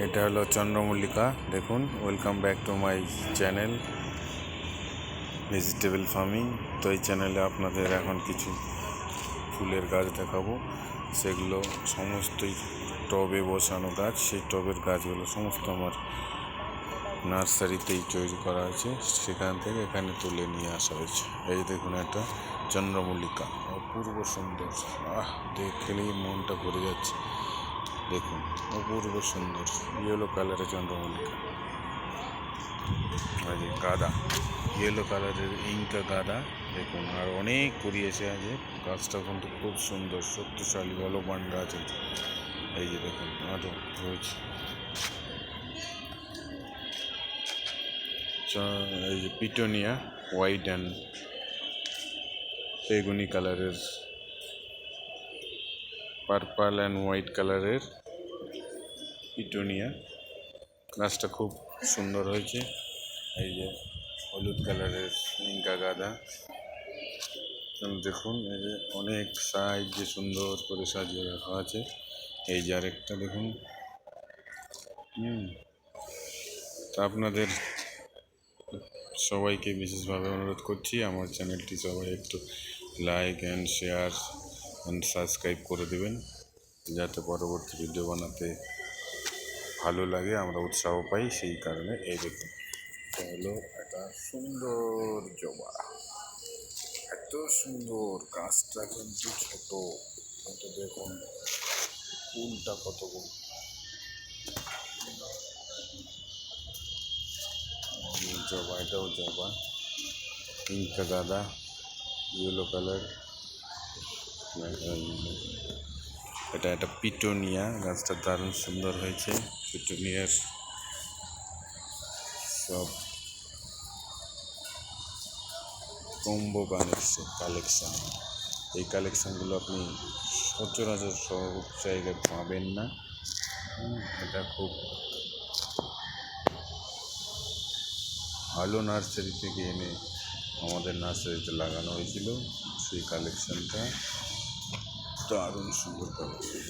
এটা হলো চন্দ্রমল্লিকা। দেখুন, welcome back to my channel vegetable farming. তো এই চ্যানেলে আপনাদের এখন কিছু ফুলের গাছ দেখাবো। সেগুলো সমস্তই টবে বসানো গাছ। সেই টবের গাছগুলো সমস্ত আমার নার্সারিতেই তৈরি করা আছে, সেখান থেকে এখানে তুলে নিয়ে আসা হয়েছে। এই দেখুন, একটা চন্দ্রমল্লিকা, অপূর্ব সুন্দর। দেখলেই মনটা ভরে যাচ্ছে। দেখুন, অপূর্ব সুন্দর ইয়েলো কালারের চন্দ্রমল্লিকা। আর গাঁদা, ইয়েলো কালারের ইনকা গাঁদা। দেখুন, আর অনেক কুড়ি এসে আছে। গাছটা কিন্তু খুব সুন্দর, শক্তিশালী বলবান গাছ। এই যে দেখুন, আরও রয়েছে। এই যে পিটোনিয়া, হোয়াইট অ্যান্ড বেগুনি কালারের, পার্পল অ্যান্ড হোয়াইট কালারের পিটোনিয়া। গাছটা খুব সুন্দর হয়েছে। এই যে হলুদ কালারের ইনকা গাঁদা। দেখুন, এই যে অনেক সাইজ যে সুন্দর করে সাজিয়ে রাখা আছে। এই যে আরেকটা দেখুন। তা আপনাদের সবাইকে বিশেষভাবে অনুরোধ করছি, আমার চ্যানেলটি সবাই একটু like and share and subscribe করে দেবেন, যাতে পরবর্তী ভিডিও বানাতে ভালো লাগে, আমরা উৎসাহ পাই। সেই কারণে এই দেখুন, এটা হলো একটা সুন্দর জবা। এত সুন্দর গাছটা, কিন্তু ছোট, কিন্তু দেখুন ফুলটা কত বড়। জবা, এটাও জবা, ইনকা গাঁদা, ইয়েলো কালার। এটা একটা পিটোনিয়া। গাছটা দারুণ সুন্দর হয়েছে। পিটোনিয়ার সব কম্বো কালেকশান। এই কালেকশানগুলো আপনি সচরাচর সব জায়গায় পাবেন না। এটা খুব ভালো নার্সারি থেকে এনে আমাদের নার্সারিতে লাগানো হয়েছিল। সেই কালেকশানটা দারুণ সুন্দর কালেকশন।